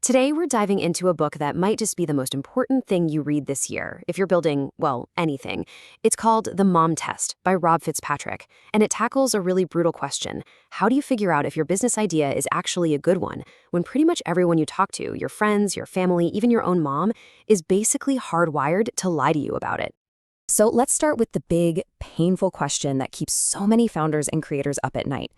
Today, we're diving into a book that might just be the most important thing you read this year, if you're building, well, anything. It's called The Mom Test by Rob Fitzpatrick, and it tackles a really brutal question. How do you figure out if your business idea is actually a good one when pretty much everyone you talk to, your friends, your family, even your own mom, is basically hardwired to lie to you about it? So let's start with the big, painful question that keeps so many founders and creators up at night.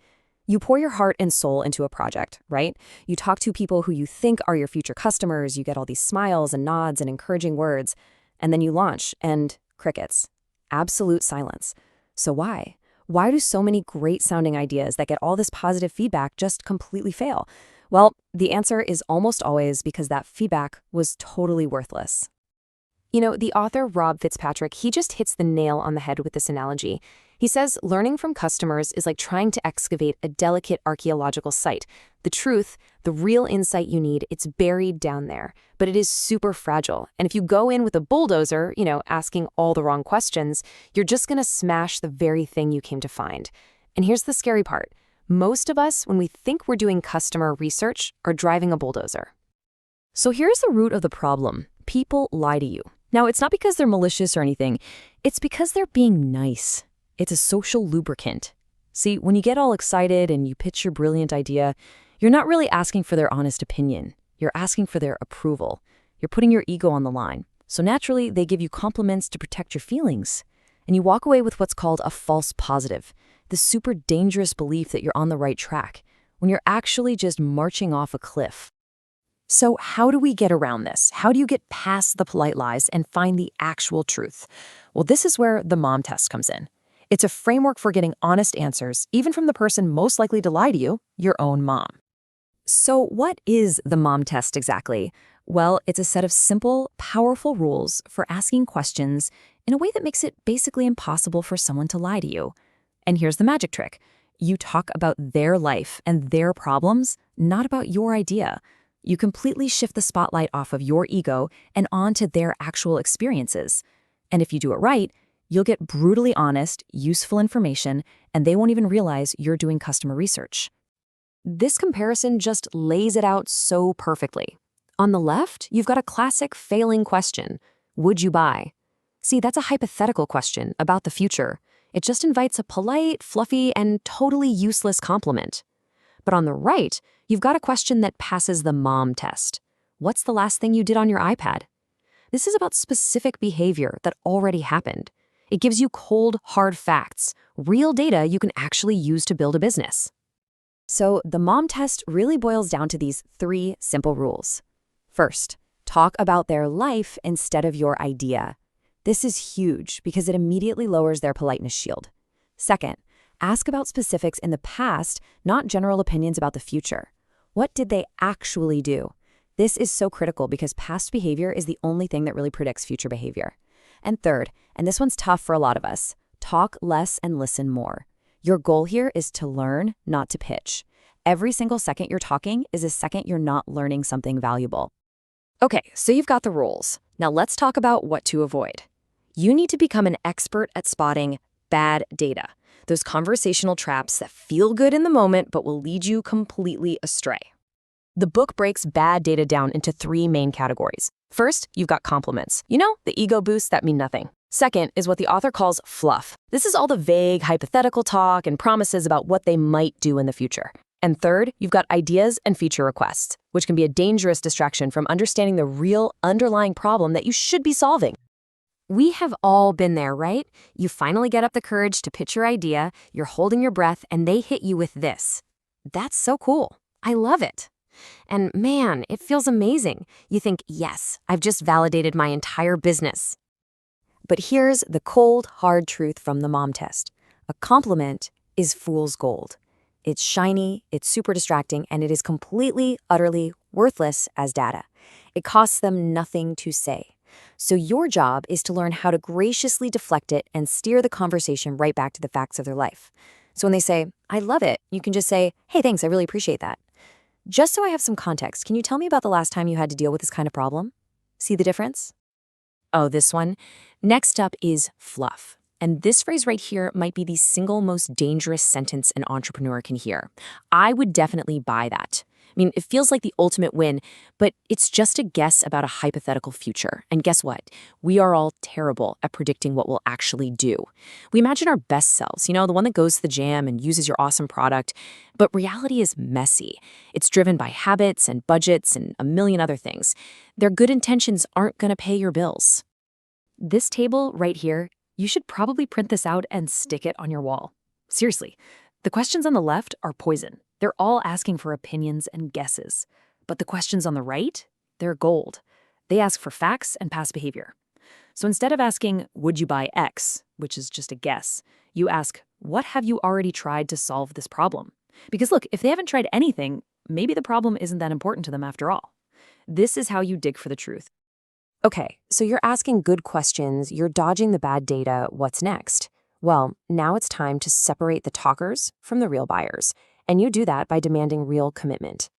You pour your heart and soul into a project, right? You talk to people who you think are your future customers, you get all these smiles and nods and encouraging words, and then you launch, and crickets. Absolute silence. So why? Why do so many great-sounding ideas that get all this positive feedback just completely fail? Well, the answer is almost always because that feedback was totally worthless. You know, the author Rob Fitzpatrick, he just hits the nail on the head with this analogy. He says learning from customers is like trying to excavate a delicate archaeological site. The truth, the real insight you need, it's buried down there, but it is super fragile. And if you go in with a bulldozer, asking all the wrong questions, you're just going to smash the very thing you came to find. And here's the scary part. Most of us, when we think we're doing customer research, are driving a bulldozer. So here's the root of the problem. People lie to you. Now, it's not because they're malicious or anything. It's because they're being nice. It's a social lubricant. See, when you get all excited and you pitch your brilliant idea, you're not really asking for their honest opinion. You're asking for their approval. You're putting your ego on the line. So naturally, they give you compliments to protect your feelings. And you walk away with what's called a false positive, the super dangerous belief that you're on the right track, when you're actually just marching off a cliff. So how do we get around this? How do you get past the polite lies and find the actual truth? Well, this is where the mom test comes in. It's a framework for getting honest answers, even from the person most likely to lie to you, your own mom. So what is the mom test exactly? Well, it's a set of simple, powerful rules for asking questions in a way that makes it basically impossible for someone to lie to you. And here's the magic trick. You talk about their life and their problems, not about your idea. You completely shift the spotlight off of your ego and onto their actual experiences. And if you do it right, you'll get brutally honest, useful information, and they won't even realize you're doing customer research. This comparison just lays it out so perfectly. On the left, you've got a classic failing question. Would you buy? See, that's a hypothetical question about the future. It just invites a polite, fluffy, and totally useless compliment. But on the right, you've got a question that passes the mom test. What's the last thing you did on your iPad? This is about specific behavior that already happened. It gives you cold, hard facts, real data you can actually use to build a business. So the mom test really boils down to these 3 simple rules. First, talk about their life instead of your idea. This is huge because it immediately lowers their politeness shield. Second, ask about specifics in the past, not general opinions about the future. What did they actually do? This is so critical because past behavior is the only thing that really predicts future behavior. And third, and this one's tough for a lot of us, talk less and listen more. Your goal here is to learn, not to pitch. Every single second you're talking is a second you're not learning something valuable. Okay, so you've got the rules. Now let's talk about what to avoid. You need to become an expert at spotting bad data. Those conversational traps that feel good in the moment but will lead you completely astray. The book breaks bad data down into 3 main categories. First, you've got compliments. The ego boosts that mean nothing. Second is what the author calls fluff. This is all the vague, hypothetical talk and promises about what they might do in the future. And third, you've got ideas and feature requests, which can be a dangerous distraction from understanding the real underlying problem that you should be solving. We have all been there, right? You finally get up the courage to pitch your idea, you're holding your breath, and they hit you with this. That's so cool. I love it. And man, it feels amazing. You think, yes, I've just validated my entire business. But here's the cold, hard truth from the mom test. A compliment is fool's gold. It's shiny, it's super distracting, and it is completely, utterly worthless as data. It costs them nothing to say. So your job is to learn how to graciously deflect it and steer the conversation right back to the facts of their life. So when they say, I love it, you can just say, hey, thanks, I really appreciate that. Just so I have some context, can you tell me about the last time you had to deal with this kind of problem? See the difference? Oh, this one. Next up is fluff. And this phrase right here might be the single most dangerous sentence an entrepreneur can hear. I would definitely buy that. mean, it feels like the ultimate win, but it's just a guess about a hypothetical future. And guess what? We are all terrible at predicting what we'll actually do. We imagine our best selves, the one that goes to the jam and uses your awesome product. But reality is messy. It's driven by habits and budgets and a million other things. Their good intentions aren't going to pay your bills. This table right here, you should probably print this out and stick it on your wall. Seriously, the questions on the left are poison. They're all asking for opinions and guesses. But the questions on the right, they're gold. They ask for facts and past behavior. So instead of asking, would you buy X, which is just a guess, you ask, what have you already tried to solve this problem? Because look, if they haven't tried anything, maybe the problem isn't that important to them after all. This is how you dig for the truth. Okay, so you're asking good questions, you're dodging the bad data, what's next? Well, now it's time to separate the talkers from the real buyers, and you do that by demanding real commitment.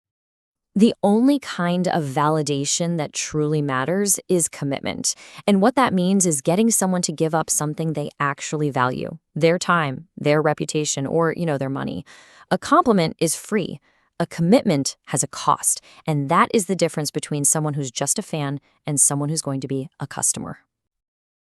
The only kind of validation that truly matters is commitment. And what that means is getting someone to give up something they actually value, their time, their reputation, or, their money. A compliment is free. A commitment has a cost, and that is the difference between someone who's just a fan and someone who's going to be a customer.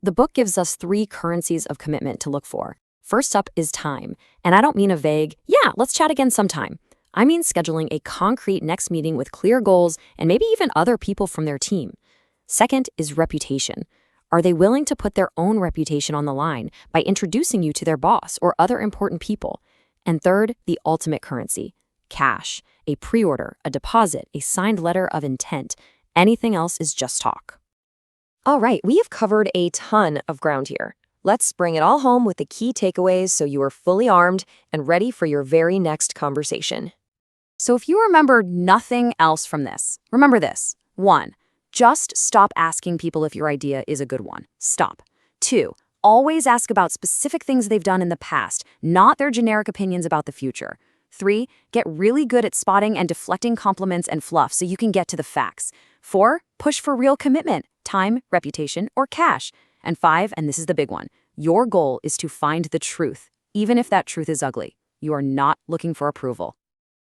The book gives us 3 currencies of commitment to look for. First up is time, and I don't mean a vague, yeah, let's chat again sometime. I mean scheduling a concrete next meeting with clear goals and maybe even other people from their team. Second is reputation. Are they willing to put their own reputation on the line by introducing you to their boss or other important people? And third, the ultimate currency, cash, a pre-order, a deposit, a signed letter of intent. Anything else is just talk. All right, we have covered a ton of ground here. Let's bring it all home with the key takeaways so you are fully armed and ready for your very next conversation. So if you remember nothing else from this, remember this. 1, just stop asking people if your idea is a good one. Stop. 2, always ask about specific things they've done in the past, not their generic opinions about the future. 3, get really good at spotting and deflecting compliments and fluff so you can get to the facts. 4, push for real commitment, time, reputation, or cash. And 5, and this is the big one, your goal is to find the truth, even if that truth is ugly. You are not looking for approval.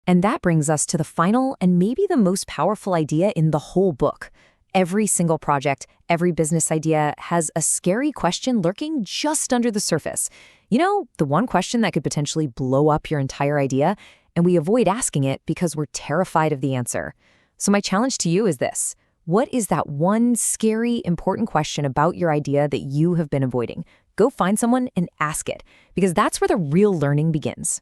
And that brings us to the final and maybe the most powerful idea in the whole book. Every single project, every business idea has a scary question lurking just under the surface. The one question that could potentially blow up your entire idea, and we avoid asking it because we're terrified of the answer. So my challenge to you is this. What is that one scary, important question about your idea that you have been avoiding? Go find someone and ask it, because that's where the real learning begins.